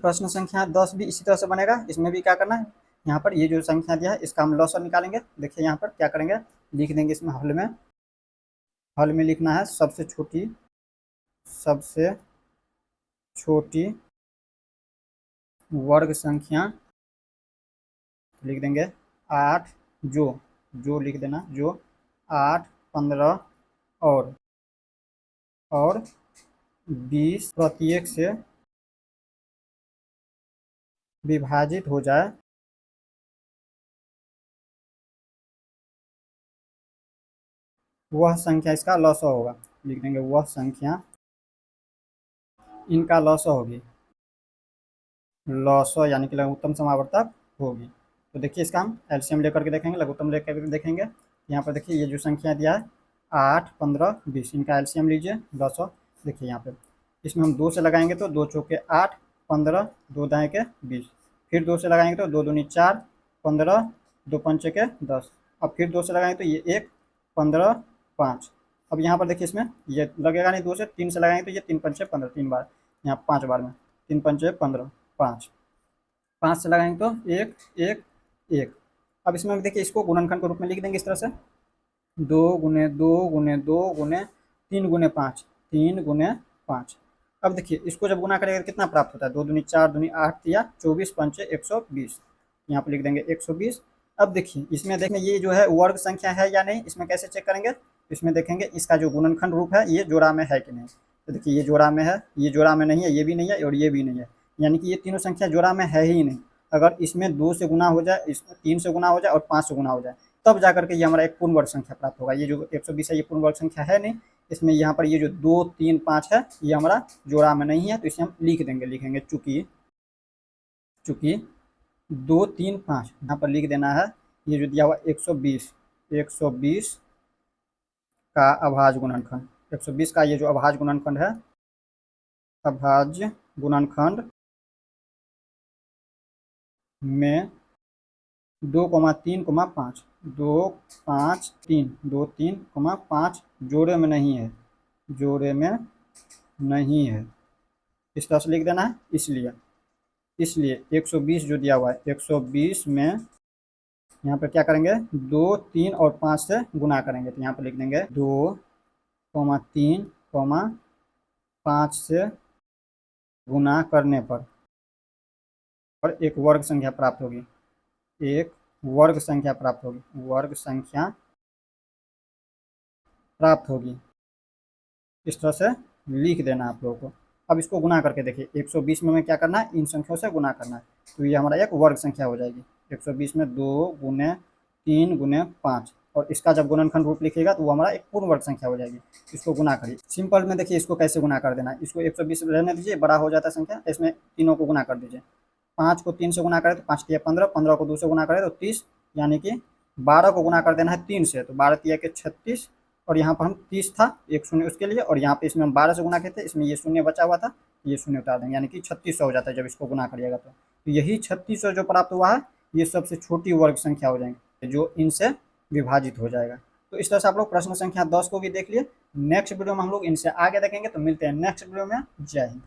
प्रश्न संख्या 10 भी इसी तरह से बनेगा। इसमें भी क्या करना है, यहाँ पर ये जो संख्या दिया है इसका हम लॉसर निकालेंगे। देखिए यहाँ पर क्या करेंगे, लिख देंगे इसमें हल में लिखना है सबसे छोटी वर्ग संख्या, लिख देंगे 8 जो लिख देना, जो 8, 15 और 20 प्रत्येक से विभाजित हो जाए, वह संख्या इसका लॉस होगा। लिख देंगे वह संख्या इनका लॉस होगी, लॉस यानी कि लघुत्तम समावर्तक होगी। तो देखिए इसका हम एलसीएम लेकर के देखेंगे, लघुत्तम लेकर के देखेंगे। यहाँ पर देखिए ये जो संख्या दिया है 8, 15, 20, इनका एलसीएम लीजिए 10। देखिए यहाँ पे इसमें हम 2 से लगाएंगे तो 2 चौके 8, 15, 2 दाएँ के 20, फिर 2 से लगाएंगे तो 2 दूनी 4, 15, 2 पंचे के 10, अब फिर 2 से लगाएंगे तो ये 1, 15, 5। अब यहाँ पर देखिए इसमें ये लगेगा नहीं 2 से, 3 से लगाएंगे तो ये 3 पंचे 15, 3 बार, यहाँ 5 बार में 3 पंचे 15, 5 से लगाएंगे तो 1, 1, 1। अब इसमें देखिए इसको गुणनखंड के रूप में लिख देंगे इस तरह से, 2 गुने 2 गुने 2 गुने 3 गुने 5, 3 गुने 5। अब देखिए इसको जब गुना करेंगे कितना प्राप्त होता है, 2 दूनी 4 दूनी 8 या 24 पंचे 120, यहाँ पर लिख देंगे 120। अब देखिए इसमें देखेंगे ये जो है वर्ग संख्या है या नहीं, इसमें कैसे चेक करेंगे, इसमें देखेंगे इसका जो गुणनखंड रूप है ये जोड़ा में है कि नहीं। तो देखिए ये जोड़ा में है, ये जोड़ा में नहीं है, ये भी नहीं है और ये भी नहीं है, यानी कि ये तीनों संख्या जोड़ा में है ही नहीं। अगर इसमें 2 से गुना हो जाए, इसमें 3 से गुना हो जाए और 5 से गुना हो जाए, तब जाकर के ये हमारा एक पूर्ण वर्ग संख्या प्राप्त होगा। ये जो 120 है ये पूर्ण वर्ग संख्या है नहीं, इसमें यहाँ पर ये जो 2, 3, 5 है ये हमारा जोड़ा में नहीं है, तो इसे हम लिख देंगे, लिखेंगे चूंकि 2, 3, 5 यहाँ पर लिख देना है। ये जो दिया हुआ 120 का अभाज्य गुणनखंड, 120 का ये जो अभाज्य गुणनखंड है, अभाज्य गुणनखंड में 2, 3, 5, 2, 5, 3, 2, 3, 5 जोड़े में नहीं है, जोड़े में नहीं है, इस तरह से लिख देना है। इसलिए 120 जो दिया हुआ है 120 में यहाँ पर क्या करेंगे, 2, 3 और 5 से गुना करेंगे, तो यहाँ पर लिख देंगे 2, 3, 5 से गुना करने पर और एक वर्ग संख्या प्राप्त होगी, एक वर्ग संख्या प्राप्त होगी, वर्ग संख्या प्राप्त होगी। इस तरह से लिख देना आप लोगों को। अब इसको गुना करके देखिए 120 में हमें क्या करना है, इन संख्याओं से गुना करना है, तो ये हमारा एक वर्ग संख्या हो जाएगी। 120 में 2 गुने 3 गुने 5 और इसका जब गुणनखंड रूप लिखिएगा तो वो हमारा एक पूर्ण वर्ग संख्या हो जाएगी। इसको गुना करिए सिंपल में, देखिए इसको कैसे गुना कर देना है, इसको 120 रहने दीजिए, बड़ा हो जाता है संख्या, इसमें तीनों को गुना कर दीजिए। 5 को 3 से गुना करें तो 5 तिया 15, 15 को 2 से गुना करें तो 30, यानी कि 12 को गुना कर देना है 3 से, तो 12 तिया के 36, और यहाँ पर हम 30 था, एक शून्य उसके लिए, और यहाँ पे इसमें हम 12 से गुना किए थे, इसमें ये शून्य बचा हुआ था, ये शून्य उतार देंगे, यानी कि 3600 हो जाता है जब इसको गुना करिएगा तो यही 3600 जो प्राप्त हुआ है ये सबसे छोटी वर्ग संख्या हो जाएंगे जो इनसे विभाजित हो जाएगा। तो इस तरह से आप लोग प्रश्न संख्या 10 को भी देख लिए। नेक्स्ट वीडियो में हम लोग इनसे आगे देखेंगे, तो मिलते हैं नेक्स्ट वीडियो में। जय हिंद।